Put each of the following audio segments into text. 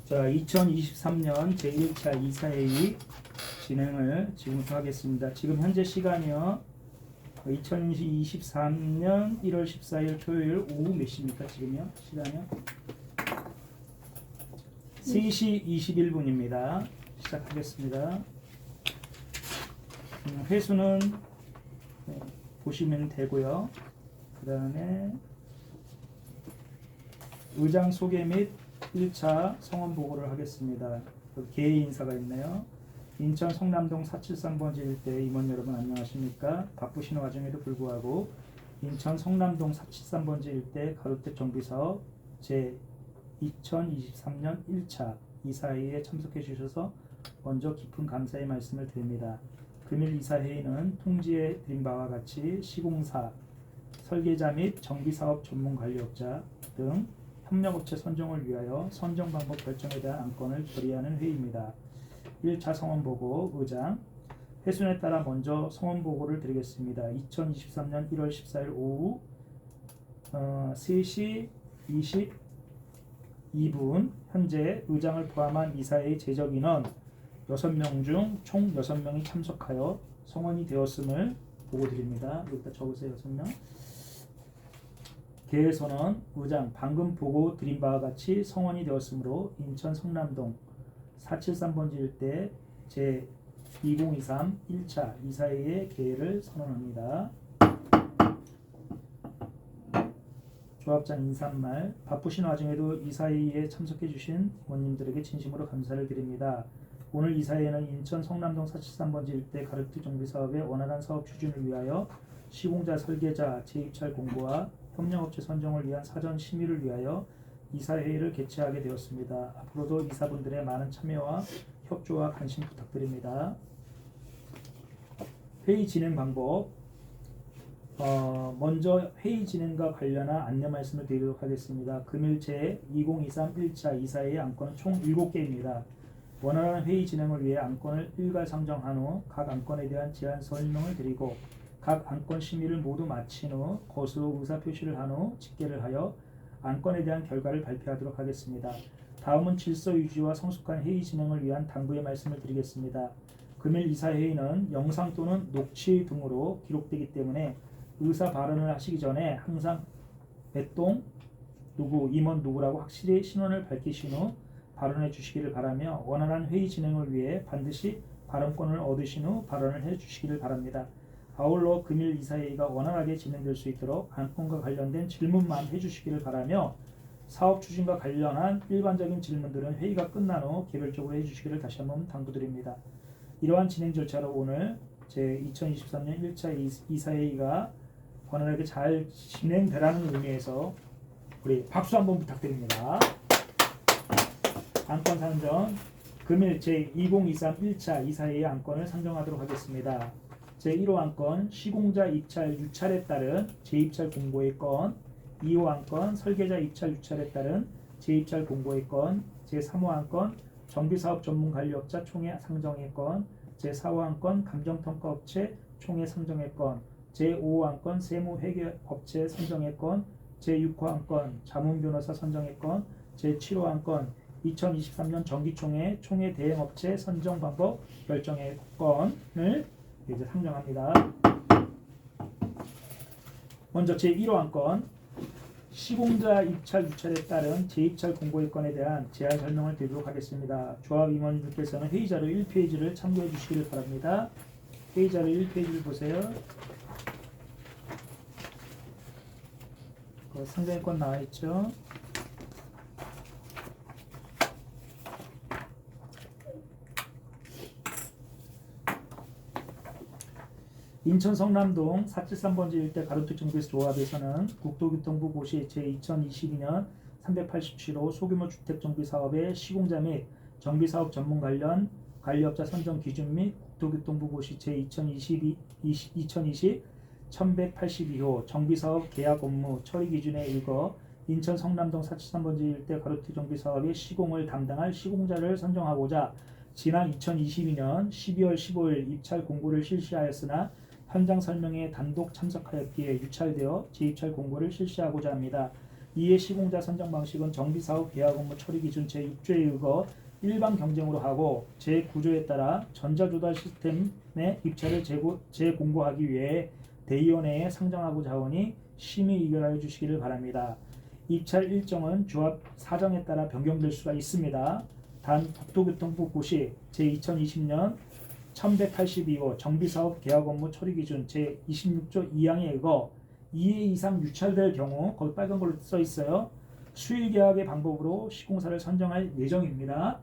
자, 2023년 제1차 이사회의 진행을 지금부터 하겠습니다. 지금 현재 시간이요. 2023년 1월 14일 토요일 오후 몇 시입니까? 지금요? 시간이요? 3시 21분입니다. 시작하겠습니다. 회수는 보시면 되고요. 그 다음에 의장 소개 및 1차 성원 보고를 하겠습니다. 개의 인사가 있네요. 인천 성남동 473번지 일대 임원 여러분 안녕하십니까? 바쁘신 와중에도 불구하고 인천 성남동 473번지 일대 가로택 정비사업 제 2023년 1차 이사회에 참석해 주셔서 먼저 깊은 감사의 말씀을 드립니다. 금일 이사회의는 통지에 드린 바와 같이 시공사, 설계자 및 정비사업 전문관리업자 등 협력업체 선정을 위하여 선정 방법 결정에 대한 안건을 결의하는 회의입니다. 1차 성원보고 의장 회순에 따라 먼저 성원보고를 드리겠습니다. 2023년 1월 14일 오후 3시 22분 현재 의장을 포함한 이사회의 제적 인원 6명 중 총 6명이 참석하여 성원이 되었음을 보고드립니다. 여기다 적으세요. 6명. 개회선언 의장 방금 보고 드린 바와 같이 성원이 되었으므로 인천 성남동 473번지 일대 제 2023 1차 이사회의 개회를 선언합니다. 조합장 인사말 바쁘신 와중에도 이사회에 참석해 주신 의원님들에게 진심으로 감사를 드립니다. 오늘 이사회는 인천 성남동 473번지 일대 가로택 정비사업의 원활한 사업 추진을 위하여 시공자 설계자 재입찰 공고와 협력업체 선정을 위한 사전 심의를 위하여 이사회의를 개최하게 되었습니다. 앞으로도 이사분들의 많은 참여와 협조와 관심 부탁드립니다. 회의 진행 방법 먼저 회의 진행과 관련한 안내 말씀을 드리도록 하겠습니다. 금일 제2023 1차 이사회의 안건은 총 7개입니다. 원활한 회의 진행을 위해 안건을 일괄 상정한 후 각 안건에 대한 제안 설명을 드리고 각 안건 심의를 모두 마친 후 거수 의사표시를 한 후 집계를 하여 안건에 대한 결과를 발표하도록 하겠습니다. 다음은 질서 유지와 성숙한 회의 진행을 위한 당부의 말씀을 드리겠습니다. 금일 이사회의는 영상 또는 녹취 등으로 기록되기 때문에 의사 발언을 하시기 전에 항상 배똥 누구, 임원 누구라고 확실히 신원을 밝히신 후 발언해 주시기를 바라며 원활한 회의 진행을 위해 반드시 발언권을 얻으신 후 발언을 해 주시기를 바랍니다. 아울러 금일 이사회의가 원활하게 진행될 수 있도록 안건과 관련된 질문만 해주시기를 바라며 사업 추진과 관련한 일반적인 질문들은 회의가 끝난 후 개별적으로 해주시기를 다시 한번 당부드립니다. 이러한 진행 절차로 오늘 제2023년 1차 이사회의가 원활하게 잘 진행되라는 의미에서 우리 박수 한번 부탁드립니다. 안건 선정 금일 제2023 1차 이사회의 안건을 선정하도록 하겠습니다. 제1호 안건 시공자 입찰 유찰에 따른 재입찰 공고의 건, 2호 안건 설계자 입찰 유찰에 따른 재입찰 공고의 건, 제3호 안건 정비사업 전문관리업자 총회 상정의 건, 제4호 안건 감정평가업체 총회 상정의 건, 제5호 안건 세무회계업체 선정의 건, 제6호 안건 자문변호사 선정의 건, 제7호 안건 2023년 정기총회 총회 대행업체 선정 방법 결정의 건을 이제 상정합니다. 먼저 제1호 안건 시공자 입찰 유찰에 따른 재입찰 공고의 건에 대한 제안 설명을 드리도록 하겠습니다. 조합 임원님들께서는 회의자료 1페이지를 참고해 주시기를 바랍니다. 회의자료 1페이지를 보세요. 상정의 건 나와 있죠. 인천 성남동 473번지 일대 가로택 정비사 조합에서는 국토교통부 고시 제2022년 387호 소규모 주택 정비 사업의 시공자 및 정비사업 전문 관련 관리업자 선정 기준 및 국토교통부 고시 제2020 1182호 정비사업 계약 업무 처리 기준에 일거 인천 성남동 473번지 일대 가로택 정비 사업의 시공을 담당할 시공자를 선정하고자 지난 2022년 12월 15일 입찰 공고를 실시하였으나 현장 설명에 단독 참석하였기에 유찰되어 재입찰 공고를 실시하고자 합니다. 이에 시공자 선정 방식은 정비사업 계약 업무 처리 기준 제6조에 의거 일반 경쟁으로 하고 제9조에 따라 전자조달 시스템의 입찰을 재공고하기 위해 대의원회에 상정하고 자원이 심의 의결하여 주시기를 바랍니다. 입찰 일정은 조합 사정에 따라 변경될 수가 있습니다. 단 국토교통부 고시 제2020년 1182호 정비사업 계약 업무 처리 기준 제26조 2항에 의거 2회 이상 유찰될 경우 거기 빨간 걸로 써 있어요. 수일 계약의 방법으로 시공사를 선정할 예정입니다.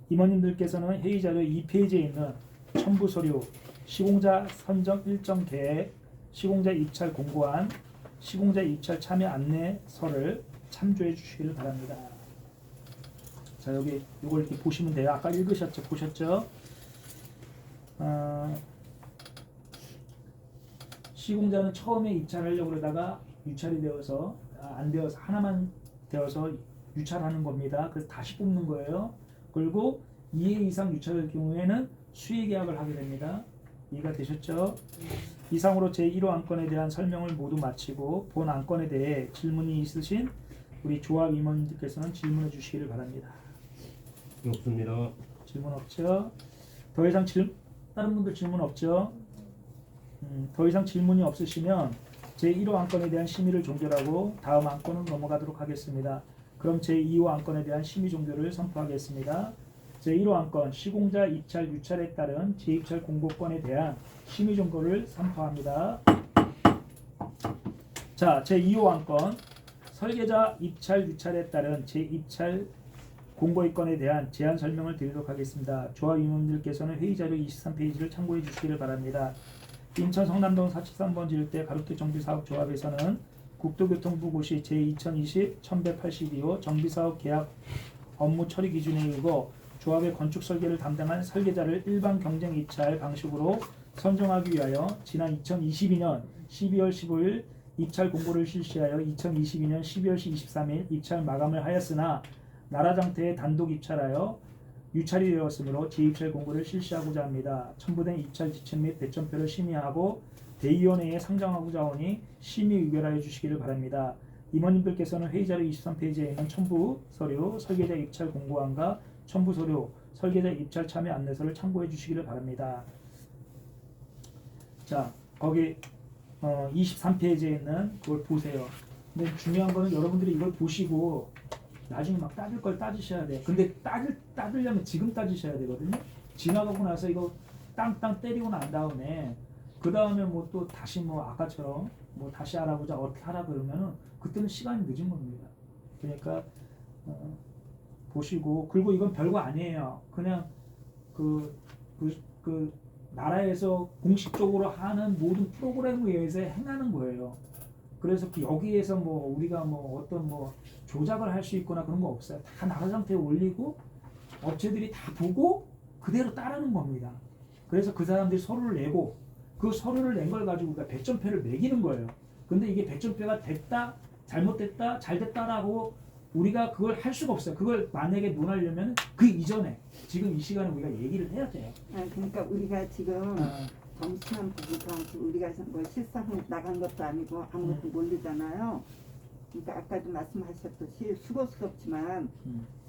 임원님들께서는 회의 자료 2페이지에 있는 첨부 서류, 시공자 선정 일정 계획, 시공자 입찰 공고안, 시공자 입찰 참여 안내서를 참조해 주시기를 바랍니다. 자, 여기 이걸 이렇게 보시면 돼요. 아까 읽으셨죠? 보셨죠? 시공자는 처음에 입찰하려고 그러다가 유찰이 되어서 안 되어서 하나만 되어서 유찰하는 겁니다. 그래서 다시 뽑는 거예요. 그리고 2회 이상 유찰될 경우에는 수의 계약을 하게 됩니다. 이해가 되셨죠? 이상으로 제1호 안건에 대한 설명을 모두 마치고 본 안건에 대해 질문이 있으신 우리 조합 임원님들께서는 질문해 주시기를 바랍니다. 없습니다. 질문 없죠? 더 이상 다른 분들 질문 없죠? 더 이상 질문이 없으시면 제1호 안건에 대한 심의를 종결하고 다음 안건으로 넘어가도록 하겠습니다. 그럼 제2호 안건에 대한 심의 종결을 선포하겠습니다. 제1호 안건 시공자 입찰 유찰에 따른 재입찰 공고권에 대한 심의 종결을 선포합니다. 자, 제2호 안건 설계자 입찰 유찰에 따른 재입찰 공고의 건에 대한 제안 설명을 드리도록 하겠습니다. 조합 임원님들께서는 회의자료 23페이지를 참고해 주시기를 바랍니다. 인천 성남동 473번지 일대 가로택 정비사업 조합에서는 국토교통부 고시 제2020 1182호 정비사업 계약 업무 처리 기준에 의거 조합의 건축 설계를 담당한 설계자를 일반 경쟁 입찰 방식으로 선정하기 위하여 지난 2022년 12월 15일 입찰 공고를 실시하여 2022년 12월 23일 입찰 마감을 하였으나 나라장터에 단독 입찰하여 유찰이 되었으므로 재입찰 공고를 실시하고자 합니다. 첨부된 입찰 지침 및 배점표를 심의하고 대의원회에 상정하고자 하오니 심의 의결하여 주시기를 바랍니다. 임원님들께서는 회의자료 23페이지에 있는 첨부 서류, 설계자 입찰 공고안과 첨부 서류, 설계자 입찰 참여 안내서를 참고해 주시기를 바랍니다. 자, 거기 23페이지에 있는 그걸 보세요. 근데 중요한 거는 여러분들이 이걸 보시고 나중에 막 따질 걸 따지셔야 돼요. 근데 따지려면 지금 따지셔야 되거든요. 지나가고 나서 이거 땅땅 때리고 난 다음에 그 다음에 뭐 또 다시 뭐 아까처럼 뭐 다시 알아보자 어떻게 하라 그러면은 그때는 시간이 늦은 겁니다. 그러니까 보시고 그리고 이건 별거 아니에요. 그냥 그 나라에서 공식적으로 하는 모든 프로그램에 의해서 행하는 거예요. 그래서 여기에서 뭐 우리가 뭐 어떤 뭐 조작을 할 수 있거나 그런 거 없어요. 다 나라 상태에 올리고 업체들이 다 보고 그대로 따르는 겁니다. 그래서 그 사람들이 서류를 내고 그 서류를 낸 걸 가지고 우리가 배점표를 매기는 거예요. 근데 이게 배점표가 됐다, 잘못됐다, 잘됐다라고 우리가 그걸 할 수가 없어요. 그걸 만약에 논하려면 그 이전에 지금 이 시간에 우리가 얘기를 해야 돼요. 그러니까 우리가 지금 점수만 보고도 아직 우리가 뭐 실상 나간 것도 아니고 아무것도 모르잖아요. 그러니까 아까도 말씀하셨듯이 수고스럽지만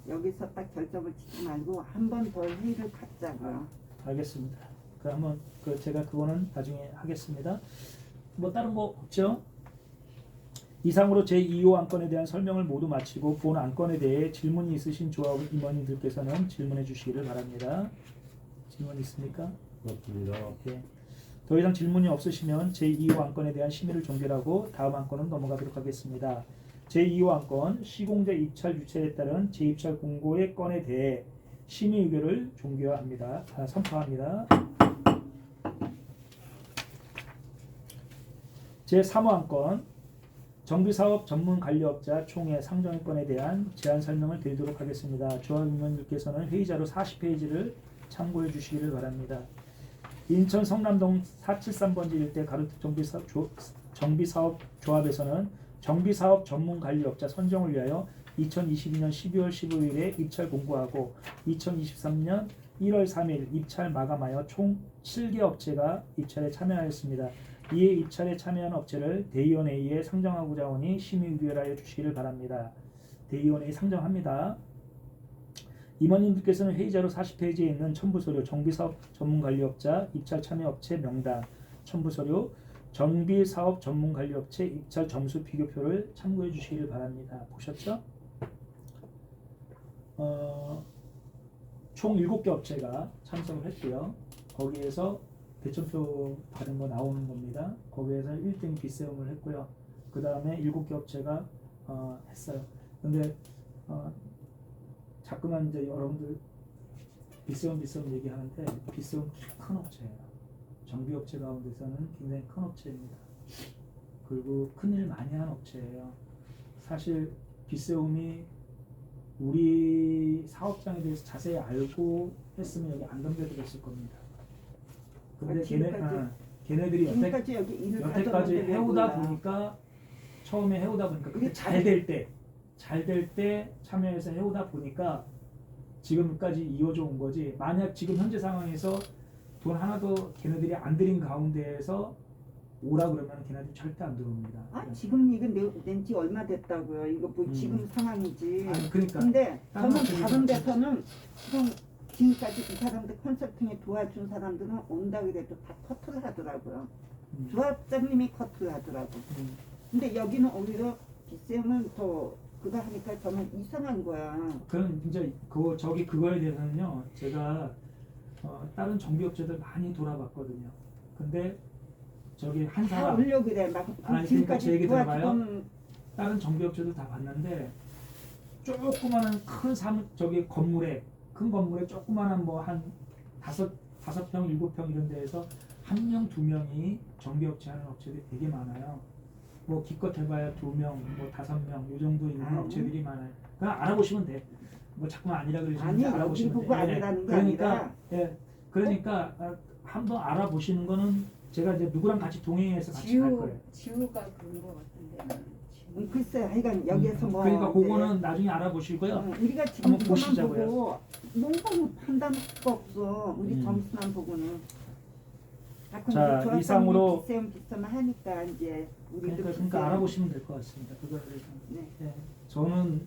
여기서 딱 결정을 짓지 말고 한 번 더 회의를 갖자고요. 알겠습니다. 그러면 제가 그거는 나중에 하겠습니다. 뭐 다른 거 없죠? 이상으로 제2호 안건에 대한 설명을 모두 마치고 본 안건에 대해 질문이 있으신 조합 임원님들께서는 질문해 주시기를 바랍니다. 질문 있습니까? 없습니다. 네. 더 이상 질문이 없으시면 제2호 안건에 대한 심의를 종결하고 다음 안건은 넘어가도록 하겠습니다. 제2호 안건 시공자 입찰 유찰에 따른 재입찰 공고의 건에 대해 심의 의결을 종결합니다. 선포합니다. 제3호 안건 정비사업 전문관리업자 총회 상정의 건에 대한 제안 설명을 드리도록 하겠습니다. 조합 임원님께서는 회의자료 40페이지를 참고해 주시기를 바랍니다. 인천 성남동 473번지 일대 가로택 정비사업 조합에서는 정비사업 전문관리업자 선정을 위하여 2022년 12월 15일에 입찰 공고하고 2023년 1월 3일 입찰 마감하여 총 7개 업체가 입찰에 참여하였습니다. 이에 입찰에 참여한 업체를 대의원회의에 상정하고자 하오니 심의 의결하여 주시기를 바랍니다. 대의원회의 상정합니다. 임원님들께서는 회의자로 40페이지에 있는 첨부서류 정비사업 전문관리업자 입찰 참여업체 명단 첨부서류 정비사업 전문관리업체 입찰 점수 비교표를 참고해 주시기를 바랍니다. 보셨죠? 총 7개 업체가 참석을 했고요. 거기에서 배점표 받은 거 나오는 겁니다. 거기에서 1등 비세움을 했고요. 그 다음에 7개 업체가 했어요. 근데 자꾸만 이제 여러분들 비세움 얘기하는데 비세움 큰 업체예요. 정비업체 가운데서는 굉장히 큰 업체입니다. 그리고 큰일 많이 한 업체예요. 사실 비세움이 우리 사업장에 대해서 자세히 알고 했으면 여기 안 덤벼들었을 겁니다. 근데 걔네들이 지금까지 여기 일을 여태까지 가져왔는데 해오다 몰라. 보니까 처음에 해오다 보니까 그게 이게 잘 될 때 참여해서 해오다 보니까 지금까지 이어져 온 거지. 만약 지금 현재 상황에서 돈 하나도 걔네들이 안 들인 가운데에서 오라 그러면 걔네들이 절대 안 들어옵니다. 지금 이거 낸지 얼마 됐다고요. 이거 뭐 지금 상황이지. 아니 그러니까 근데 다른 저는 업체들은 다른 데서는 지금 지금까지 이 사람들 컨설팅에 도와준 사람들은 온다 그래도 다 커트를 하더라고요. 조합장님이 커트를 하더라고. 근데 여기는 오히려 비쌤은 더 그거 하니까 저는 이상한 거야. 그럼 이제 그거에 대해서는요 제가 다른 정비업체들 많이 돌아봤거든요. 근데 저기 한 다 사람 올려 그래. 막 아니, 그러니까 제 얘기 들어봐요. 도와주던 다른 정비업체들 다 봤는데 조그마한 큰 건물에 조그마한 뭐 한 다섯 평, 7평 이런 데에서 1명, 2명이 정비업체 하는 업체들이 되게 많아요. 뭐 기껏 해봐야 2명, 뭐 5명 이 정도 있는 업체들이 많아요. 그냥 알아보시면 돼. 뭐 자꾸만 아니라 그러시는데 아니, 알아보시면 여기 돼. 보고 아니라는 게 그러니까 아니라. 그러니까 한번 알아보시는 거는 제가 이제 누구랑 같이 동행해서 같이 갈 거예요. 지우가 그런 거 같은데. 글쎄 하여간 여기에서 뭐 그러니까 이제 그거는 나중에 알아보시고요. 우리가 지금 한번 이것만 보시자고요. 보고 뭔가 판단할 수가 없어. 우리 점수만 보고는. 자, 이상으로 비싸면 하니까 이제 우리도 그러니까 알아보시면 될 것 같습니다. 그거를 네. 저는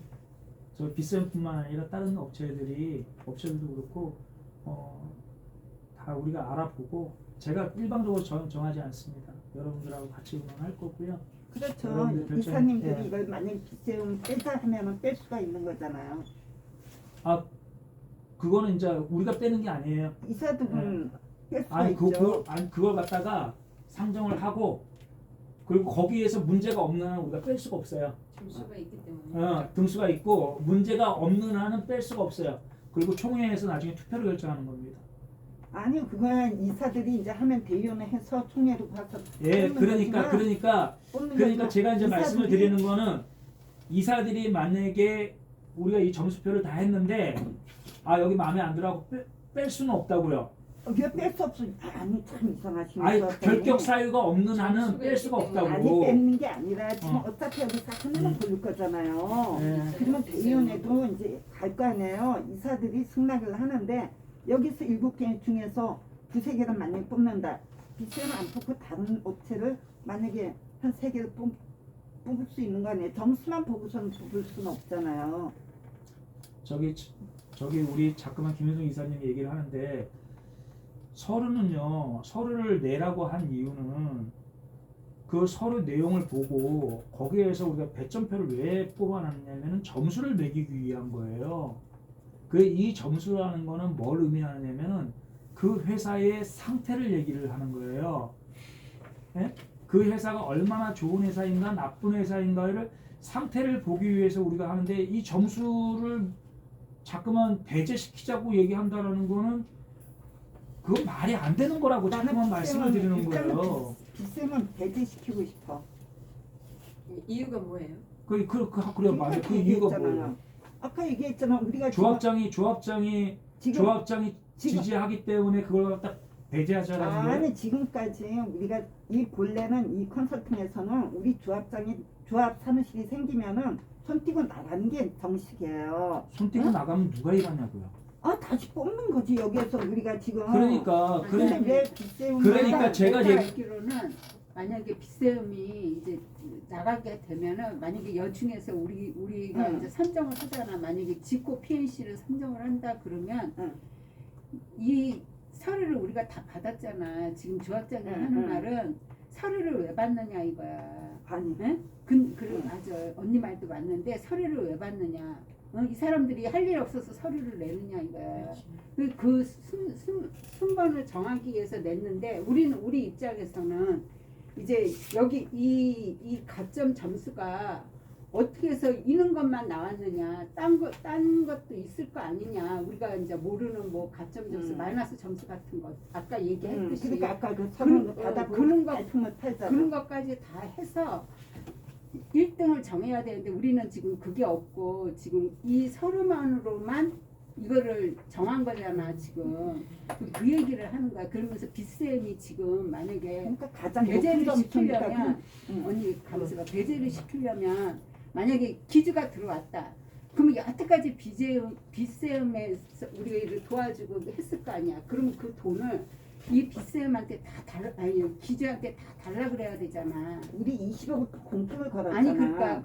저 비쌤뿐만 아니라 다른 업체들도 그렇고 다 우리가 알아보고 제가 일방적으로 정하지 않습니다. 여러분들하고 같이 의논할 거고요. 그렇죠. 여러분들 이사님들이 예. 이걸 만약 비세움 빼자 하면은 뺄 수가 있는 거잖아요. 그거는 이제 우리가 빼는 게 아니에요. 이사들은 뺄 수가 아니 있죠. 그걸 갖다가 상정을 하고 그리고 거기에서 문제가 없는 한은 우리가 뺄 수가 없어요. 점수가 있기 때문에. 등수가 있고 문제가 없는 한은 뺄 수가 없어요. 그리고 총회에서 나중에 투표를 결정하는 겁니다. 아니 그거야 이사들이 이제 하면 대의원회 해서 총회로 가서 예, 뽑는 거지만, 그러니까 제가 이제 말씀을 드리는 거는 이사들이 만약에 우리가 이 점수표를 다 했는데 여기 마음에 안 들어하고 뺄 수는 없다고요. 이거 뺄 수 없어. 아니 참 이상하시네. 아니 결격 사유가 없는 한은 뺄 수가 없다고. 아니 뺏는 게 아니라 지금 어차피 여기서 하나만 고를 거잖아요. 네. 그러면 대의원회도 이제 갈 거 아니에요. 이사들이 승낙을 하는데 여기서 7개 중에서 2-3개를 만약에 뽑는다. 비세는 안 뽑고 다른 업체를 만약에 한 3개를 뽑을 수 있는 거 아니에요. 점수만 보고서는 뽑을 수는 없잖아요. 저기 우리 자꾸만 김효정 이사님이 얘기를 하는데 서류를 내라고 한 이유는 그 서류 내용을 보고 거기에서 우리가 배점표를 왜 뽑아놨냐면은 점수를 매기기 위한 거예요. 이 점수라는 거는 뭘 의미하냐면은 그 회사의 상태를 얘기를 하는 거예요. 예? 그 회사가 얼마나 좋은 회사인가 나쁜 회사인가를 상태를 보기 위해서 우리가 하는데 이 점수를 자꾸만 배제시키자고 얘기한다라는 거는 그건 말이 안 되는 거라고 자꾸만 말씀을 드리는 거예요. 비세는 배제시키고 싶어. 이유가 뭐예요? 그래요, 맞아요. 그 이유가 뭐예요? 아까 얘기했잖아. 우리가 조합장이 지금 지지하기 때문에 그걸 갖다 배제하자라는 거예요. 아니 지금까지 우리가 이 본래는 이 컨설팅에서는 우리 조합 사무실이 생기면은 손 띄고 나가는 게 정식이에요. 손 띄고 나가면 누가 일하냐고요. 다시 뽑는 거지 여기에서 우리가 지금. 그러니까 근데 왜 빗세우는 그러니까 제가 알기로는 만약에 빚세움이 이제 나가게 되면은 만약에 여중에서 우리가 응. 이제 선정을 하잖아. 만약에 지코 PNC를 선정을 한다 그러면 응. 이 서류를 우리가 다 받았잖아. 지금 조합장이 응, 하는 응. 말은 서류를 왜 받느냐 이거야. 아니. 응? 그래 맞아. 언니 말도 맞는데 서류를 왜 받느냐. 이 사람들이 할 일 없어서 서류를 내느냐 이거야. 그 순번을 정하기 위해서 냈는데 우리 입장에서는 이제 여기 이 가점 점수가 어떻게 해서 이런 것만 나왔느냐, 딴 것도 있을 거 아니냐. 우리가 이제 모르는 뭐 가점 점수, 마이너스 점수 같은 것 아까 얘기했듯이 그러니까 아까 그 서류 그런- 받아 그런 거- 발품을 팔자. 그런 것까지 다 해서 1등을 정해야 되는데 우리는 지금 그게 없고 지금 이 서류만으로만 이거를 정한 거잖아 지금. 그 얘기를 하는 거야. 그러면서 빚세움이 지금 만약에 그러니까 가장 배제를 높은 시키려면 점수니까. 응. 언니 감수가 배제를 시키려면 만약에 기주가 들어왔다. 그러면 여태까지 빚세움에서 우리가 이를 도와주고 했을 거 아니야. 그럼 그 돈을 이 빚세움한테 다 달라, 아니 기주한테 다 달라 그래야 되잖아. 우리 20억 공금을 걸었잖아. 아니 그러니까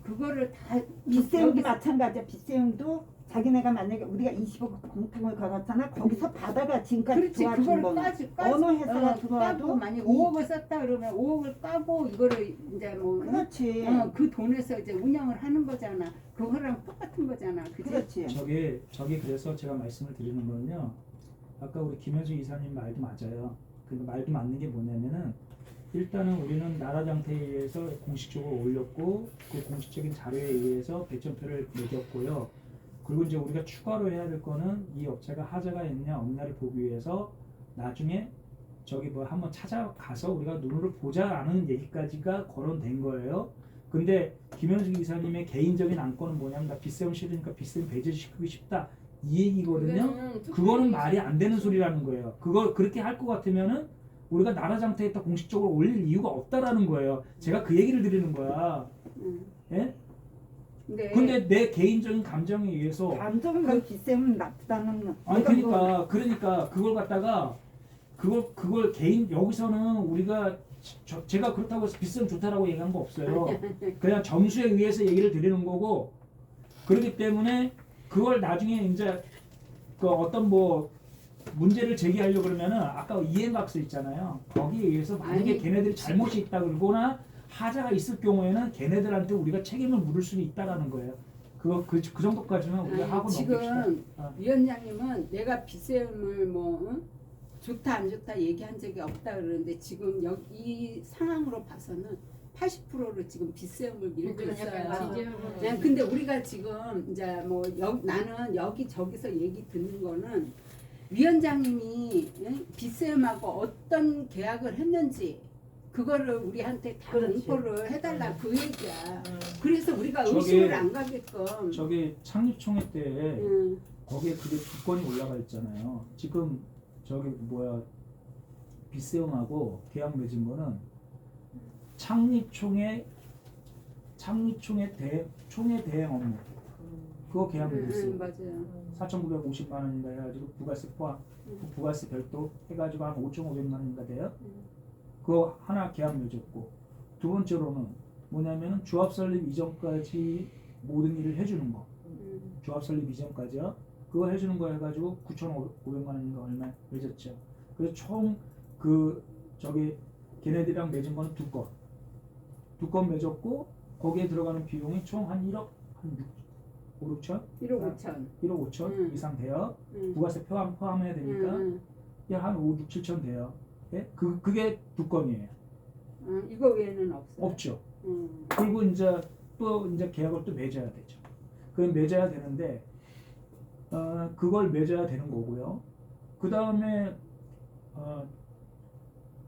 그거를 다 빚세움도 여기서- 마찬가지야. 빚세움도 자기네가 만약에 우리가 20억 공금을 걸었잖아. 거기서 받아가 지금까지 그렇지 도와준 그걸 거는 까지 어느 회사가 까고 들어와도 만약 5억을 썼다 그러면 5억을 까고 이거를 이제 뭐 그렇지. 그 돈에서 이제 운영을 하는 거잖아. 그거랑 똑같은 거잖아. 그지? 그렇지. 저게 그래서 제가 말씀을 드리는 거는요. 아까 우리 김현수 이사님 말도 맞아요. 그 말도 맞는 게 뭐냐면은 일단은 우리는 나라장터에 의해서 공식적으로 올렸고 그 공식적인 자료에 의해서 배점표를 매겼고요. 그리고 이제 우리가 추가로 해야 될 거는 이 업체가 하자가 있냐 없냐를 보기 위해서 나중에 저기 뭐 한번 찾아가서 우리가 눈으로 보자라는 얘기까지가 거론된 거예요. 근데 김현숙 이사님의 개인적인 안건은 뭐냐면 나 빚세움 싫으니까 빚세움 배제시키고 싶다 이 얘기거든요. 그거는 말이 안 되는 소리라는 거예요. 그걸 그렇게 할 것 같으면은 우리가 나라장터에다 공식적으로 올릴 이유가 없다라는 거예요. 제가 그 얘기를 드리는 거야. 예? 근데 내 개인적인 감정에 의해서 감정은 그 빚세움은 나쁘다는. 아니 내가 그러니까 그걸 갖다가 그걸 개인 여기서는 우리가 제가 그렇다고 해서 빚세움 좋다라고 얘기한 거 없어요. 그냥 점수에 의해서 얘기를 드리는 거고 그렇기 때문에 그걸 나중에 이제 그 어떤 뭐 문제를 제기하려고 그러면은 아까 이행각서 있잖아요. 거기에 의해서 만약에 아니, 걔네들이 잘못이 있다 그러거나 하자가 있을 경우에는 걔네들한테 우리가 책임을 물을 수는 있다라는 거예요. 그 정도까지는 우리가 하고 넘깁시다. 지금 위원장님은 내가 빚세움을 뭐 좋다 안 좋다 얘기한 적이 없다 그러는데 지금 이 상황으로 봐서는 80%를 지금 빚세움을 밀고 있어요. 네, 근데 우리가 지금 이제 뭐 나는 여기 저기서 얘기 듣는 거는 위원장님이 빚세움하고 어떤 계약을 했는지 그거를 우리한테 다 그렇지. 공포를 해달라 그 얘기야. 그래서 우리가 저게- 의심을 안 가게끔. 저기 창립총회 때 음, 거기에 그게 두 건이 올라가 있잖아요. 지금 저기 뭐야 빚세움하고 계약 맺은 거는 창립총회 총회 대행 업무 그거 계약 맺었어요. 맞아요. 4,950만 원인가 해가지고 부가세 포함 부가세 별도 해가지고 한 5,500만 원인가 돼요. 그거 하나 계약 맺었고 두 번째로는 뭐냐면은 조합 설립 이전까지 모든 일을 해주는 거. 조합 설립 이전까지요. 그거 해주는 거 해가지고 9,500만 원인가 얼마 맺었죠. 그래서 총 그 저기 걔네들이랑 맺은 거는 두 건 맺었고 거기에 들어가는 비용이 총 한 1억 한 5, 6천? 1억 5천. 1억 5천 이상 돼요. 부가세 포함해야 되니까 한 5, 6, 7천 돼요. 예? 그게 두 건이에요. 이거 외에는 없어요. 없죠. 그리고 이제 또 이제 계약을 또 맺어야 되죠. 그걸 맺어야 되는데 그걸 맺어야 되는 거고요. 그 다음에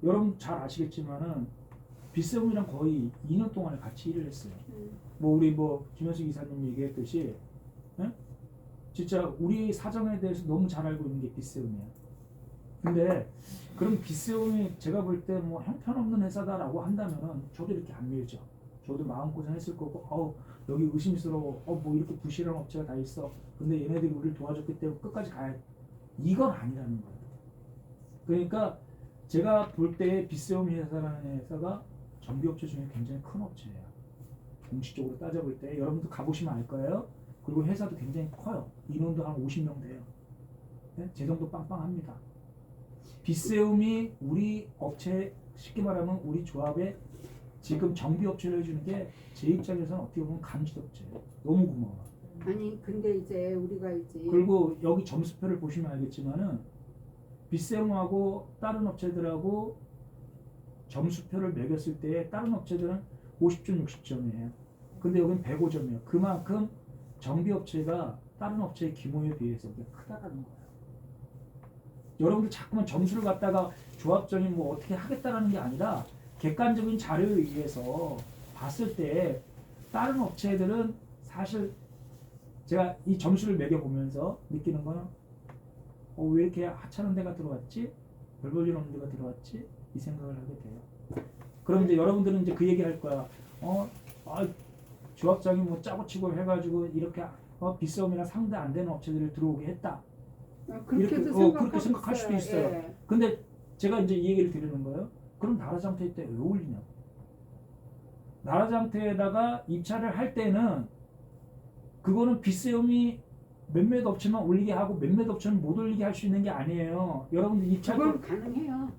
여러분 잘 아시겠지만은 빚세움이랑 거의 2년 동안 같이 일을 했어요. 뭐 우리 뭐 김현숙 이사님 얘기했듯이 진짜 우리 사정에 대해서 너무 잘 알고 있는 게 빚세움이에요. 근데 그럼 빚세움이 제가 볼 때 뭐 형편없는 회사다라고 한다면은 저도 이렇게 안 밀죠. 저도 마음고생했을 거고 여기 의심스러워 뭐 이렇게 부실한 업체가 다 있어. 근데 얘네들이 우리를 도와줬기 때문에 끝까지 가야 돼. 이건 아니라는 거예요. 그러니까 제가 볼 때 빗세움 회사라는 회사가 정비업체 중에 굉장히 큰 업체예요. 공식적으로 따져볼 때 여러분도 가보시면 알 거예요. 그리고 회사도 굉장히 커요. 인원도 한 50명 돼요. 네? 재정도 빵빵합니다. 빗세움이 우리 업체, 쉽게 말하면 우리 조합에 지금 정비업체를 해주는 게 제 입장에서는 어떻게 보면 감지업체예요. 너무 고마워요. 아니 근데 이제 우리가 이제 그리고 여기 점수표를 보시면 알겠지만은 빗세움하고 다른 업체들하고 점수표를 매겼을 때 다른 업체들은 50점, 60점이에요. 근데 여기는 105점이에요. 그만큼 정비업체가 다른 업체의 규모에 비해서 크다라는 거예요. 여러분들 자꾸만 점수를 갖다가 조합적인 뭐 어떻게 하겠다라는 게 아니라 객관적인 자료에 의해서 봤을 때 다른 업체들은 사실 제가 이 점수를 매겨보면서 느끼는 거는 왜 이렇게 하찮은 데가 들어왔지? 별 볼 일 없는 데가 들어왔지? 이 생각을 하게 돼요. 그럼 이제 여러분들은 이제 그 얘기 할 거야. 조합장이 뭐 짜고 치고 해가지고 이렇게 빗세움이나 상대 안 되는 업체들을 들어오게 했다. 그렇게 생각할 수도 있어요. 예. 근데 제가 이제 이 얘기를 드리는 거예요. 그럼 나라장터 때 왜 올리냐고. 나라장터에다가 입찰을 할 때는 그거는 빗세움이 몇몇 업체만 올리게 하고 몇몇 업체는 못 올리게 할 수 있는 게 아니에요. 여러분들 입찰 그건 가능해요.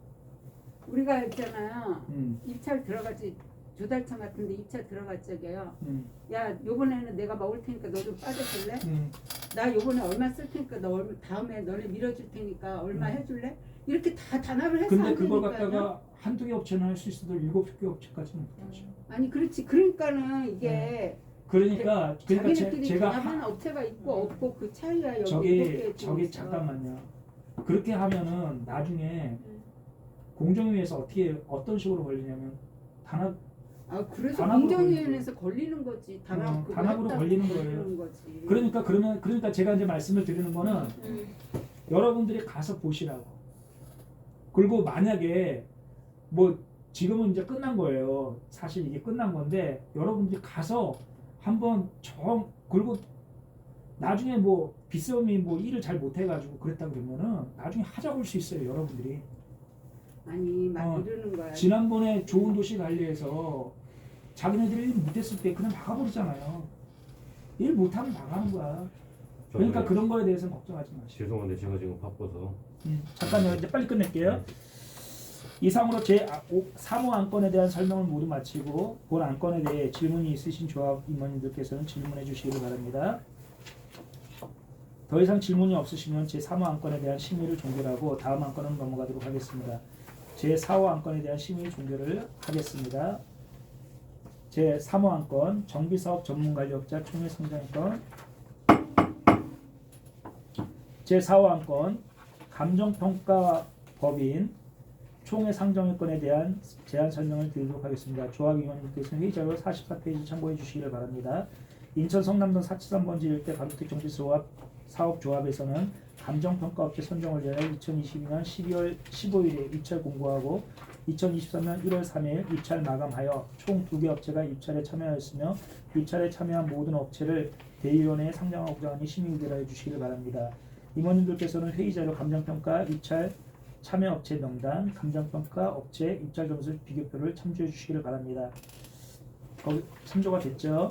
우리가 있잖아요. 음. 입찰 들어가지 두 달 차 같은데 입찰 들어갈 적에요. 음. 야 요번에는 내가 먹을 테니까 너 좀 빠져줄래? 음. 나 요번에 얼마 쓸 테니까 너 다음에 너네 밀어줄 테니까 얼마 해줄래? 이렇게 다 단합을 해서 근데 안 그걸 되니까요. 갖다가 한두 개 업체는 할 수 있어도 7개 업체까지는 못하죠. 아니 그렇지. 그러니까는 이게 그러니까 자기네끼리 제가 단합하는 업체가 있고 없고 그 차이가 여기 저기 이렇게 좀 있어. 잠깐만요. 그렇게 하면은 나중에 공정위에서 어떤 식으로 걸리냐면 단합 그래서 단합으로 공정위원회에서 걸리는 거지. 단합 그거 단합으로 했다고 걸리는 거예요. 거지. 그러니까 제가 이제 말씀을 드리는 거는 여러분들이 가서 보시라고. 그리고 만약에 뭐 지금은 이제 끝난 거예요. 사실 이게 끝난 건데 여러분들이 가서 한번 그리고 나중에 뭐 빗세움이 뭐 일을 잘 못해가지고 그랬다 그러면은 나중에 하자 볼 수 있어요. 여러분들이. 아니 막 이러는 거야. 지난번에 좋은 도시 관리에서 자기네들이 일 못했을 때 그냥 막아버리잖아요. 일 못하면 나가는 거야. 그러니까 그런 거에 대해서는 걱정하지 마시고. 죄송한데 제가 지금 바빠서. 잠깐요. 이제 빨리 끝낼게요. 이상으로 제 3호 안건에 대한 설명을 모두 마치고 본 안건에 대해 질문이 있으신 조합 임원님들께서는 질문해 주시기 바랍니다. 더 이상 질문이 없으시면 제 3호 안건에 대한 심의를 종결하고 다음 안건으로 넘어가도록 하겠습니다. 제 4호 안건에 대한 심의 종결을 하겠습니다. 제 3호 안건 정비사업 전문관리업자 총회 상장권, 제 4호 안건 감정평가법인 총회 상정권에 대한 제안 설명을 드리도록 하겠습니다. 조합 임원님께서는 회의자료 44페이지 참고해 주시기를 바랍니다. 인천 성남동 473번지 일대 가로택 정비사업 사업조합에서는 감정평가업체 선정을 위하여 2022년 12월 15일에 입찰 공고하고 2023년 1월 3일 입찰 마감하여 총 2개 업체가 입찰에 참여하였으며 입찰에 참여한 모든 업체를 대의원회에 상정하고자 하니 심의 의결하여 주시기를 바랍니다. 임원님들께서는 회의자료 감정평가 입찰 참여업체 명단, 감정평가 업체 입찰 점수 비교표를 참조해 주시기를 바랍니다. 참조가 됐죠?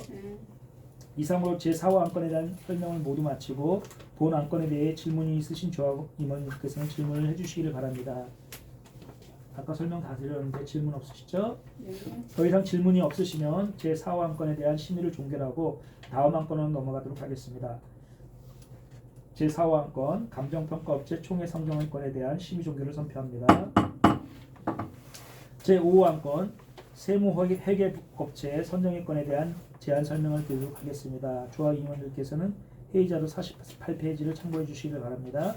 이상으로 제4호 안건에 대한 설명을 모두 마치고 본 안건에 대해 질문이 있으신 조합 임원님께서는 질문을 해주시기를 바랍니다. 아까 설명 다 드렸는데 질문 없으시죠? 네. 더 이상 질문이 없으시면 제4호 안건에 대한 심의를 종결하고 다음 안건으로 넘어가도록 하겠습니다. 제4호 안건 감정평가업체 총회 상정권에 대한 심의 종결을 선표합니다. 제5호 안건 세무회계업체 선정권에 대한 제안 설명을 드리도록 하겠습니다. 조합 임원들께서는 회의자료 48페이지를 참고해 주시기 바랍니다.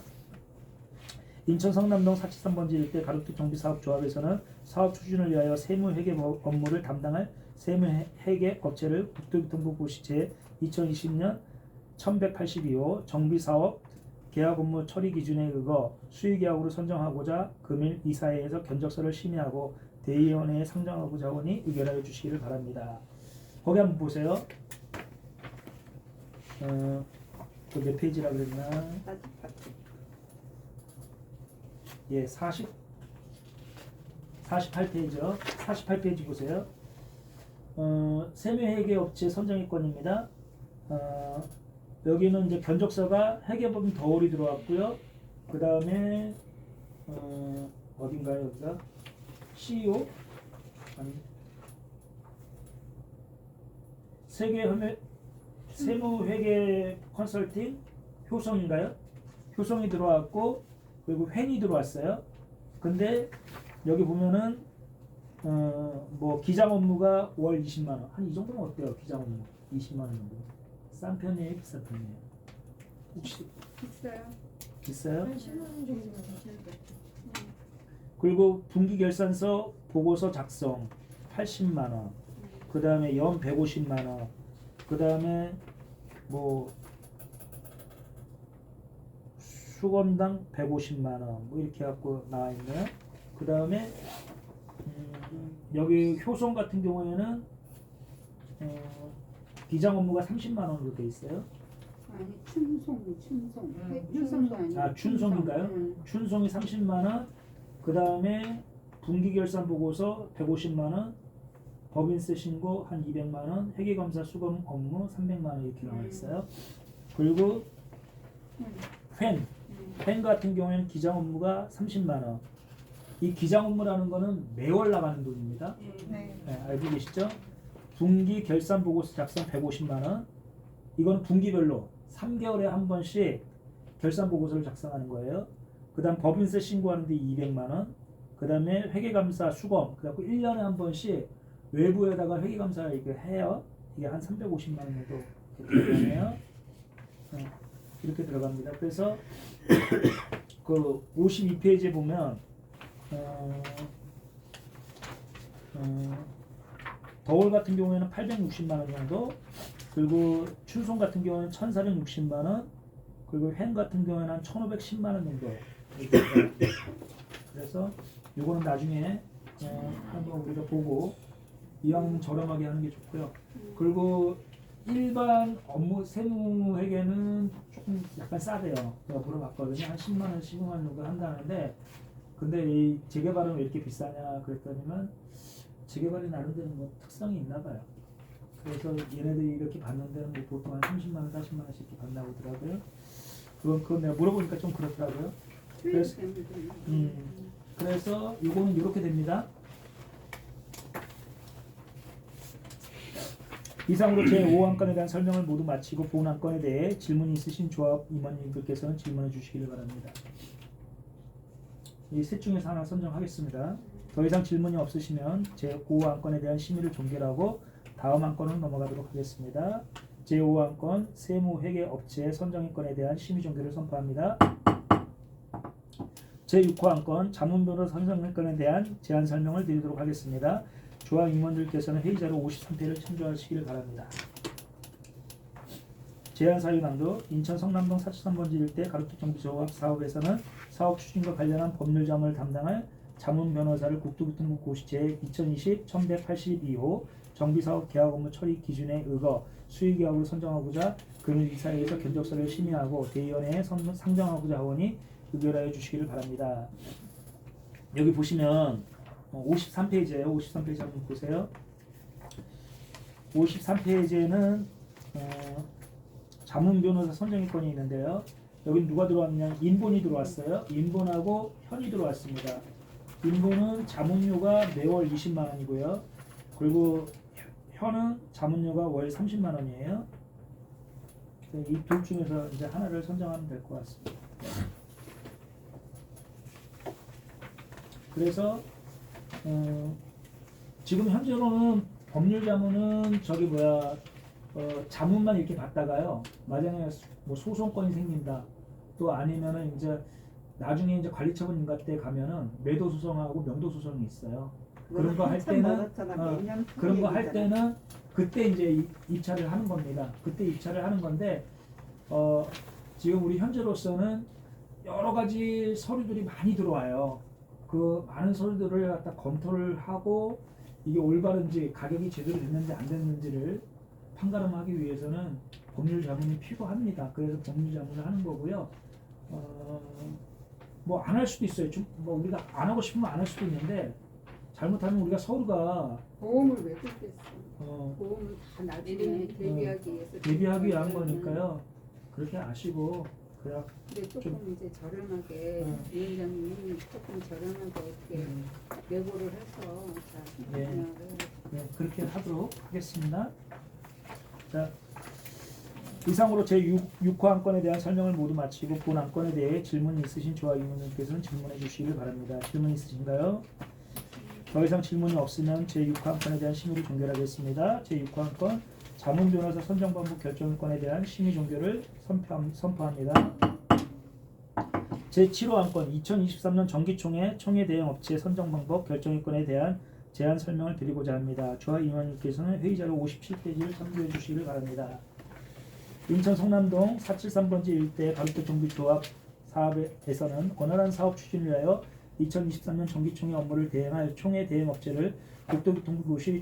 인천 성남동 473번지 일대 가로택 정비사업조합에서는 사업 추진을 위하여 세무회계 업무를 담당할 세무회계 업체를 국토교통부 제 2020년 1182호 정비사업 계약 업무 처리 기준에 의거 수의계약으로 선정하고자 금일 이사회에서 견적서를 심의하고 대의원회에 상정하고자 하니 의결하여 주시기를 바랍니다. 거기 한번 보세요. 그 몇 페이지라 그랬나? 예, 40 48페이지요. 48페이지 보세요. 세무회계업체 선정의권입니다. 여기는 이제 견적서가 회계법인 더올이 들어왔고요. 그 다음에 어딘가요 여기가? CEO? 아니 세무회계 컨설팅 효성인가요? 효성이 들어왔고 그리고 횡이 들어왔어요. 근데 여기 보면은 뭐 기장 업무가 월 20만 원. 한 이 정도면 어때요? 기장 업무 20만 원 정도. 싼 편이에요, 비싼 편이에요? 혹시 있어요. 비싸요? 한 10만 원 정도면 괜찮을 것 같아요. 그리고 분기 결산서 보고서 작성 80만 원. 그 다음에 연 150만 원. 그 다음에 뭐 수검당 150만 원. 뭐 이렇게 갖고 나와 있네요. 그 다음에 여기 효성 같은 경우에는 비장 업무가 30만 원으로 돼 있어요. 아니 춘송. 효성도 아니고. 아, 춘송인가요? 응. 춘송이 30만 원. 그 다음에 분기 결산 보고서 150만 원. 법인세 신고 한 200만 원. 회계검사 수검 업무 300만 원 이렇게 나와 있어요. 그리고 횡 같은 경우에는 기장 업무가 30만 원. 이 기장 업무라는 거는 매월 나가는 돈입니다. 네. 네, 알고 계시죠? 분기 결산 보고서 작성 150만 원. 이건 분기별로 3개월에 한 번씩 결산 보고서를 작성하는 거예요. 그다음 법인세 신고하는데 200만 원. 그다음에 회계감사 수검. 그래갖고 1년에 한 번씩 외부에다가 회계감사 이렇게 해요. 이게 한 350만 원 정도 들어가네요. 이렇게 들어갑니다. 그래서 그 52페이지에 보면 더울 같은 경우에는 860만 원 정도, 그리고 춘송 같은 경우에는 1,460만 원, 그리고 횡 같은 경우에는 한 1,510만 원 정도. 그래서 이거는 나중에 한번 우리가 보고 이왕 저렴하게 하는 게 좋고요. 그리고 일반 업무 세무회계는 조금 약간 싸대요. 제가 물어봤거든요. 한 10만 원, 15만 원 정도 한다는데, 근데 이 재개발은 왜 이렇게 비싸냐 그랬더니만 재개발이 나름대로 뭐 특성이 있나 봐요. 그래서 얘네들이 이렇게 받는 데는 뭐 보통 한 30만 원, 40만 원씩 이렇게 받나고 하더라고요. 그건 내가 물어보니까 좀 그렇더라고요. 그래서 이거는 이렇게 됩니다. 이상으로 제5안건에 대한 설명을 모두 마치고 본 안건에 대해 질문이 있으신 조합 임원님들께서는 질문해 주시기를 바랍니다. 이 셋 중에서 하나 선정하겠습니다. 더 이상 질문이 없으시면 제5안건에 대한 심의를 종결하고 다음 안건으로 넘어가도록 하겠습니다. 제5안건 세무회계업체 선정인건에 대한 심의 종결을 선포합니다. 제6호안건 자문변호사 선정인건에 대한 제안 설명을 드리도록 하겠습니다. 조합 임원들께서는 회의자로 53페이지를 참조하시기를 바랍니다. 제안 사유낭도 인천 성남동 4.3번지 일대 가로특정비조합 사업에서는 사업 추진과 관련한 법률 자문을 담당할 자문 변호사를 국토교통부 고시제 2020-1182호 정비사업 계약 업무 처리 기준에 의거 수의계약으로 선정하고자 금일 이사회에서 견적서를 심의하고 대의원회에 상정하고자 하오니 의결하여 주시기를 바랍니다. 여기 보시면 53페이지예요. 53페이지 한번 보세요. 53페이지에는 자문 변호사 선정인권이 있는데요. 여기 누가 들어왔냐? 인본이 들어왔어요. 인본하고 현이 들어왔습니다. 인본은 자문료가 매월 20만 원이고요. 그리고 현은 자문료가 월 30만 원이에요. 이 둘 중에서 이제 하나를 선정하면 될 것 같습니다. 그래서 지금 현재로는 법률 자문은 자문만 이렇게 받다가요. 만약에 뭐 소송건이 생긴다. 또 아니면은 이제 나중에 이제 관리처분 인가 때 가면은 매도 소송하고 명도 소송이 있어요. 그런 거 할 때는 그때 이제 입찰을 하는 겁니다. 그때 입찰을 하는 건데 지금 우리 현재로서는 여러 가지 서류들이 많이 들어와요. 그 많은 서류들을 갖다 검토를 하고 이게 올바른지 가격이 제대로 됐는지 안 됐는지를 판가름하기 위해서는 법률 자문이 필요합니다. 그래서 법률 자문을 하는 거고요. 뭐 안 할 수도 있어요. 뭐 우리가 안 하고 싶으면 안 할 수도 있는데 잘못하면 우리가 서로가 보험을 왜 그랬어? 어, 보험은 다 나중에 대비하기 위해서 대비하기 위한 거니까요. 그렇게 아시고 그냥 근데 조금 이제 저렴하게 위원장님이 조금 저렴하게 어떻게 내고를 해서 자 네. 그냥 그렇게 하도록 하겠습니다. 자, 이상으로 제6호 안건에 대한 설명을 모두 마치고 본 안건에 대해 질문 있으신 조합 위원님께서는 질문해 주시길 바랍니다. 질문 있으신가요? 더 이상 질문이 없으면 제6호 안건에 대한 심의를 종결하겠습니다. 제6호 안건 자문 변호사 선정 방법 결정권에 대한 심의 종결을 선포합니다. 제7호 안건 2023년 정기총회 총회 대행 업체 선정 방법 결정권에 대한 제안 설명을 드리고자 합니다. 조합 위원님께서는 회의자료 57페이지를 참조해 주시길 바랍니다. 인천 성남동 473번지 일대 가족교통비조합 사업에서는 원활한 사업 추진을 위하여 2023년 정기총회 업무를 대행할 총회 대행업체를 국토교통부고시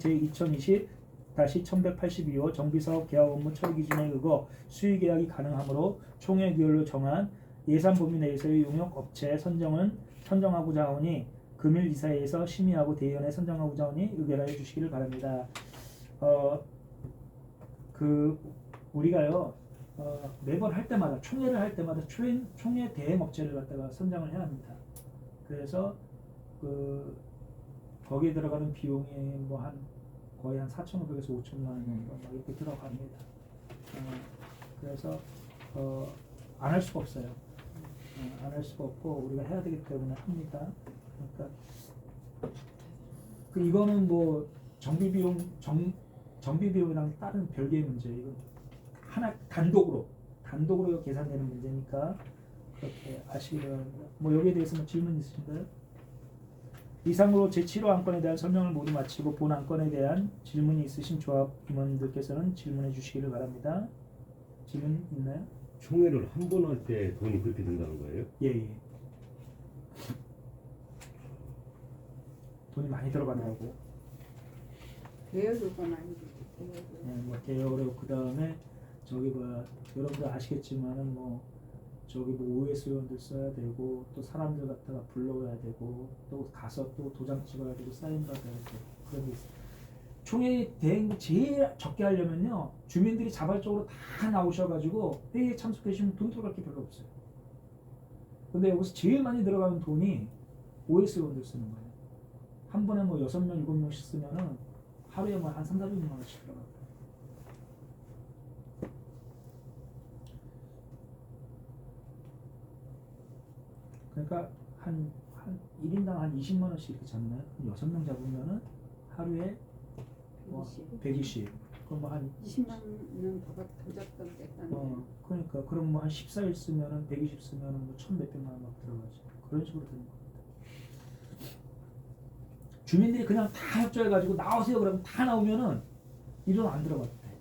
제2020-1182호 정비사업 계약 업무 처리 기준에 의거 수의 계약이 가능하므로 총회 규율로 정한 예산 범위 내에서의 용역업체 선정하고자 하오니 금일 이사회에서 심의하고 대의원에 선정하고자 하오니 의결하여 주시기를 바랍니다. 우리가요 매번 할 때마다 총회를 할 때마다 총회 대행 업체를 갖다가 선정을 해야 합니다. 그래서 거기에 들어가는 비용이 뭐 한 거의 한 4,500에서 5,000만 원 정도 막 이렇게 들어갑니다. 그래서 안 할 수가 없어요. 안 할 수가 없고 우리가 해야 되기 때문에 합니다. 그러니까 이거는 뭐 정비 비용이랑 다른 별개의 문제. 이거 하나 단독으로 계산되는 문제니까 그렇게 아시기 바랍니다. 뭐 여기에 대해서 뭐 질문 있으신가요? 이상으로 제7호 안건에 대한 설명을 모두 마치고 본 안건에 대한 질문이 있으신 조합 임원들께서는 질문해 주시기를 바랍니다. 질문 있나요? 총회를 한 번 할 때 돈이 그렇게 든다는 거예요? 예. 돈이 많이 들어간다고. 대여료건 아니지 대여료. 뭐 대여료 그 다음에 저기 여러분들 아시겠지만은 뭐 저기 뭐 OS 회원들 써야 되고 또 사람들 갖다가 불러야 되고 또 가서 또 도장 찍어야 되고 사인 받아야 되고 그런 게 있어요. 총회 대행 제일 적게 하려면요 주민들이 자발적으로 다 나오셔가지고 회의에 참석해주시면 돈 들어갈 게 별로 없어요. 근데 여기서 제일 많이 들어가는 돈이 OS 회원들 쓰는 거예요. 한 번에 뭐 6명, 7명씩 쓰면은 하루에 뭐 한 300~400만 원씩 들어가요. 그러니까 한 1인당 한 20만 원씩 이렇게 잡나요? 6명 잡으면은 하루에 뭐 120. 그럼 뭐 한 20만 원 더 잡던 때까지. 그러니까 그럼 뭐 한 14일 쓰면은 120 쓰면은 뭐 1,100몇만 원 막 들어가죠. 그런 식으로 되는 겁니다. 주민들이 그냥 다 협조해 가지고 나오세요 그러면 다 나오면은 이 돈 안 들어가도 돼.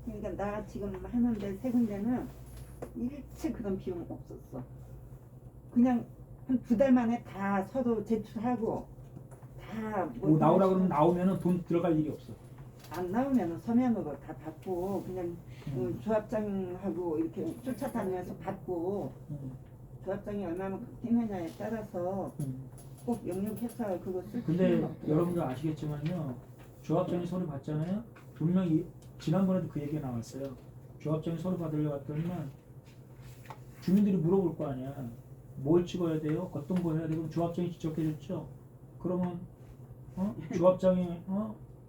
그러니까 나 지금 하는데 세 군데는 일체 그런 비용 없었어. 그냥 한 2달 만에 다 서로 제출하고 다 뭐 나오라 그러면 나오면은 돈 들어갈 일이 없어. 안 나오면 서면으로 다 받고 그냥 조합장하고 이렇게 쫓아다니면서 받고 조합장이 얼마나 힘드냐에 따라서 꼭 영역해서 그거 쓸 근데 필요는 없고. 여러분들 아시겠지만요 조합장이 서류 받잖아요. 분명히 지난번에도 그 얘기가 나왔어요. 조합장이 서류 받으려고 했더니만 주민들이 물어볼 거 아니야. 뭘 찍어야 돼요? 어떤 거 해야 되고 조합장이 지적해줬죠. 그러면 조합장이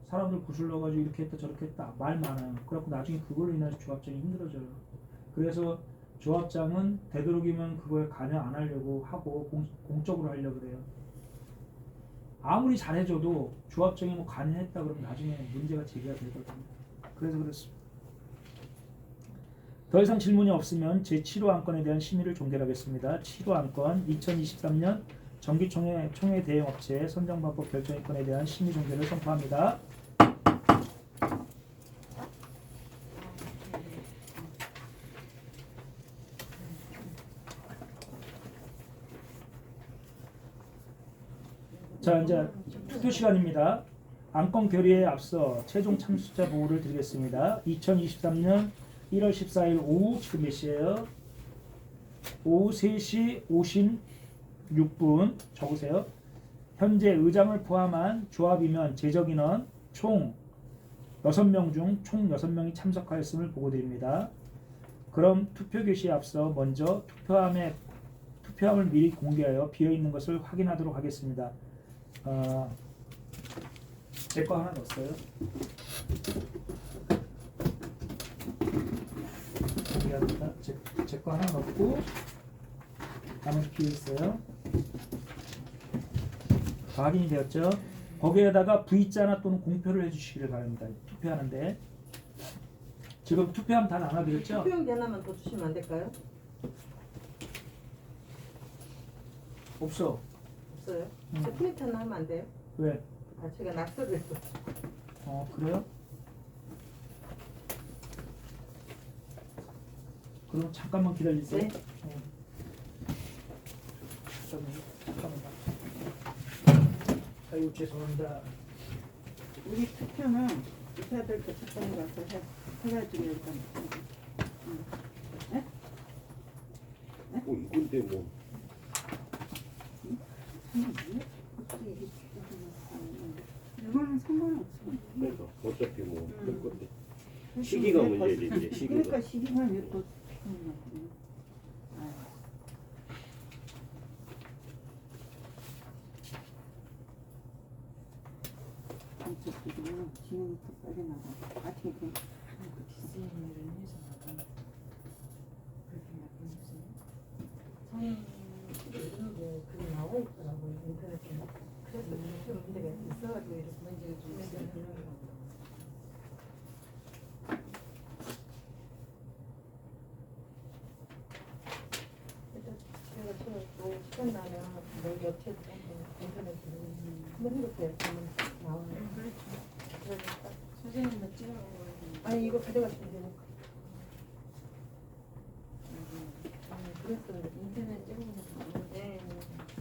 사람들 구슬러가지고 이렇게 했다 저렇게 했다 말 많아요. 그래갖고 나중에 그걸로 인해서 조합장이 힘들어져요. 그래서 조합장은 되도록이면 그거에 관여 안 하려고 하고 공적으로 하려고 그래요. 아무리 잘해줘도 조합장이 뭐 관여했다 그러면 나중에 문제가 제기가 되거든요. 그래서 그렇습니다. 더 이상 질문이 없으면 제7호 안건에 대한 심의를 종결하겠습니다. 7호 안건 2023년 정기총회 대행업체 선정방법 결정권에 대한 심의 종결을 선포합니다. 자 이제 투표 시간입니다. 안건 결의에 앞서 최종 참수자 보고를 드리겠습니다. 2023년 1월 14일 오후 지금 몇 시예요? 오후 3시 56분 적으세요. 현재 의장을 포함한 조합이면 제적 인원 총 6명 중 총 6명이 참석하였음을 보고드립니다. 그럼 투표 개시에 앞서 먼저 투표함을 미리 공개하여 비어있는 것을 확인하도록 하겠습니다. 제 거 하나 넣었어요. 미안합니다. 제 거 하나 넣고 나머지 비어있어요. 다 확인이 되었죠? 거기에다가 V자나 또는 공표를 해주시기를 바랍니다. 투표하는데 지금 투표하면 다 나눠드렸죠? 투표용지 하나만 더 주시면 안 될까요? 없어. 없어요? 저 프린트 하나 하면 안 돼요? 왜? 아 제가 낙서를 했어. 그래요? 그럼 잠깐만 기다리세요. 네. 잠깐만. 아이고 죄송합니다. 우리 투표는 의사들 교차권에 가서 해가지고 일단. 이건데 뭐 이거는 상관없어. 그러니까 어차피 뭐 할 건데 시기가 문제지 이제 시기가. 그러니까 시기가 왜또 진행이 더 빨리 나가. 아침에 그 저는 뭐 글이 나와 있더라고요 인터넷에. 그래서 좀 문제가 있어가지고 이렇게 문제가 좀 있어요. 제가 뭐 시간 나면 여기 업체도 인터넷으로 한번 해볼게요. 그러면 나오네요. 그러니까 선생님만 찍어놓은 아니 이거 가져가시면 되니까. 그래서 인터넷 찍어놓은 네.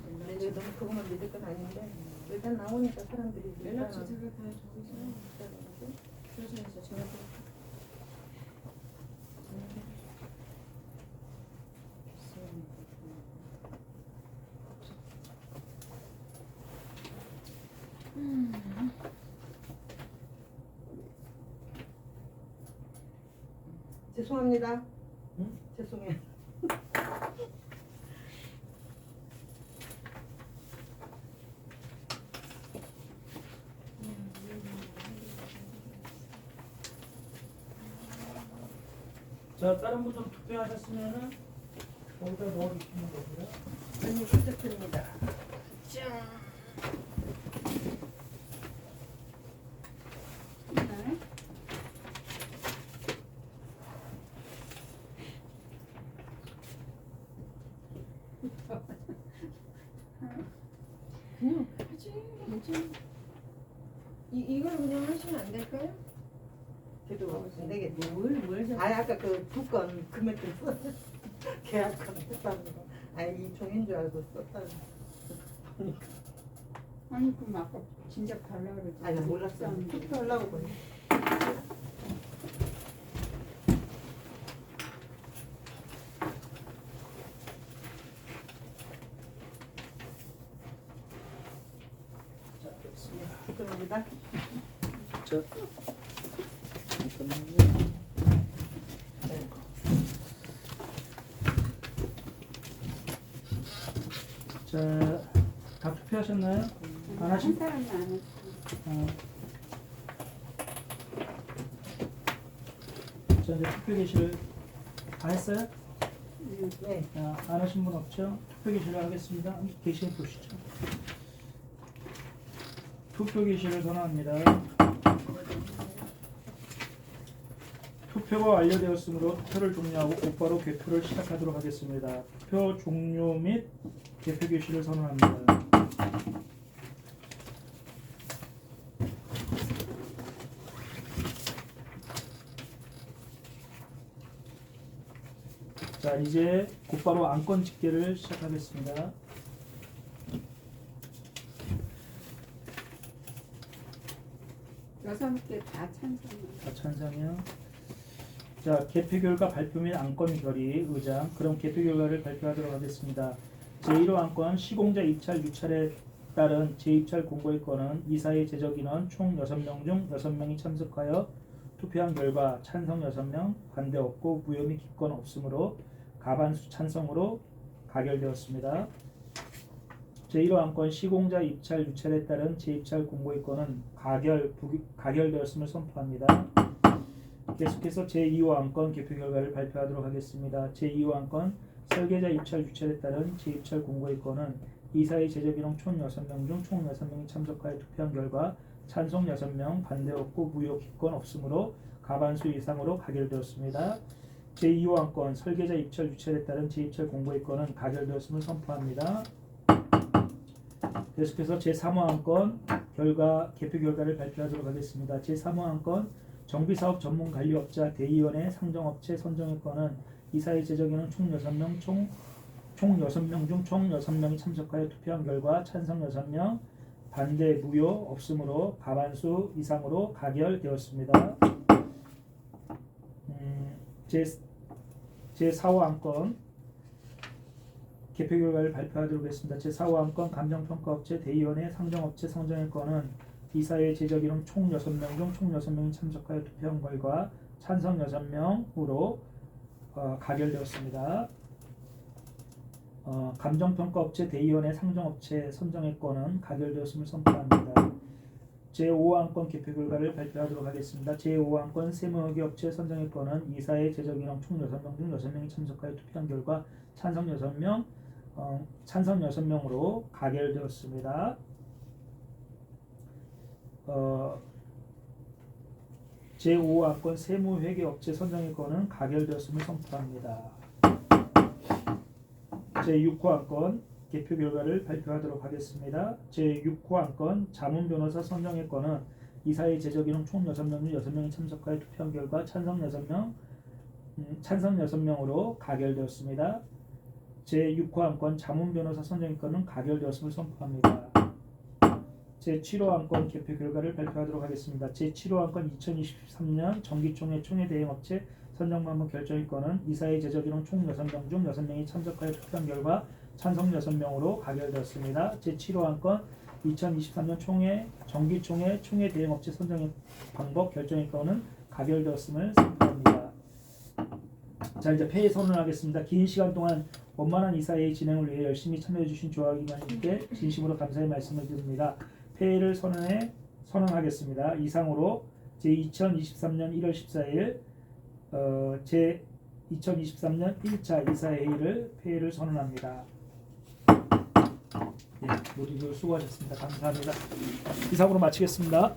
근데 너무 그것만 믿을 건 아닌데 일단 나오니까 사람들이 연락처 제가 다 저기서 교수에서 제가 죄송합니다. 응? 죄송해요. 자 다른 분들 투표하셨으면은 거기다 넣어주시면 되고요. 아니 부탁드립니다. 그냥 하지 괜찮아. 이걸 그냥 하시면 안 될까요? 그래도 안 되겠네. 뭘 아 아까 그 두 건 금액 좀 써. 계약금 했다는 거. 아니 이 종인 줄 알고 썼다는 거. 아니 그럼 아까 진작 달라 그러지. 아니 나 몰랐어. 투표하려고 보니. 자 됐습니다. 축하합니다. 자 잠깐만요. 자, 다 투표하셨나요? 안 하신? 한 사람이 안 했어. 자, 이제 투표 개시를 다 했어요? 네. 자, 안 하신 분 없죠? 투표 개시를 하겠습니다. 개시해 보시죠. 투표 개시를 선언합니다. 투표가 완료되었으므로 투표를 종료하고 곧바로 개표를 시작하도록 하겠습니다. 투표 종료 및 개표 개시를 선언합니다. 자, 이제 곧바로 안건 집계를 시작하겠습니다. 여섯 개 다 찬성이야. 자, 찬성이요. 자, 개표 결과 발표 및 안건 결의 의장. 그럼 개표 결과를 발표하도록 하겠습니다. 제1호 안건 시공자 입찰 유찰에 따른 재입찰 공고의 건은 이사의 제적 인원 총 6명 중 6명이 참석하여 투표한 결과 찬성 6명, 반대 없고 무효 및 기권 없으므로 가반수 찬성으로 가결되었습니다. 제1호안건 시공자 입찰 유찰에 따른 재입찰 공고의 건은 가결되었음을 선포합니다. 계속해서 제2호안건 개표 결과를 발표하도록 하겠습니다. 제2호안건 설계자 입찰 유찰에 따른 재입찰 공고의 건은 이사의 제적 인원 총 6명 중 총 6명이 참석하여 투표한 결과 찬성 6명, 반대 없고 무효 기권 없으므로 가반수 이상으로 가결되었습니다. 제2호안건 설계자 입찰 유찰에 따른 재입찰 공고의 건은 가결되었음을 선포합니다. 계속해서 제3호안건 개표 결과를 발표하도록 하겠습니다. 제3호안건 정비사업 전문관리업자 대의원의 상정업체 선정의 건은 이사의 제적 인원 총 6명 총 6명 중 총 6명이 참석하여 투표한 결과 찬성 6명, 반대 무효 없으므로 가반수 이상으로 가결되었습니다. 제4호안건 개표 결과를 발표하도록 하겠습니다. 제4호안건 감정평가업체 대의원의 상정업체 선정의 건은 이사의 제적 인원 총 6명 중 총 6명이 참석하여 투표한 결과 찬성 6명으로 가결되었습니다. 감정평가업체 대의원의 상정업체 선정의 건은 가결되었음을 선포합니다. 제5호안건 개표 결과를 발표하도록 하겠습니다. 제5호안건 세무회계업체 선정의 건은 이사의 제적 인원 총 6명 중 6명이 참석하여 투표한 결과 찬성 6명으로 가결되었습니다. 제5호안건 세무회계업체 선정의 건은 가결되었음을 선포합니다. 제6호안건 개표 결과를 발표하도록 하겠습니다. 제6호안건 자문변호사 선정의 건은 이사의 제적 인원 총 6명 중 6명이 참석하여 투표한 결과 찬성 6명으로 가결되었습니다. 제6호안건 자문변호사 선정의 건은 가결되었음을 선포합니다. 제7호안건 개표 결과를 발표하도록 하겠습니다. 제7호안건 2023년 정기총회 총회대행업체 선정 방법 결정의 건은 이사의 제적 인원 총 6명 중 6명이 참석하여 투표한 결과 찬성 6명으로 가결되었습니다. 제7호안건 2023년 정기총회 총회대행업체 선정 방법 결정의 건은 가결되었음을 선포합니다. 자, 이제 폐회 선언하겠습니다. 긴 시간 동안 원만한 이사회의 진행을 위해 열심히 참여해주신 조합위원님께 진심으로 감사의 말씀을 드립니다. 폐회를 선언하겠습니다. 이상으로 제2023년 1월 14일 제2023년 1차 이사회의를 폐회를 선언합니다. 네, 모두 수고하셨습니다. 감사합니다. 이상으로 마치겠습니다.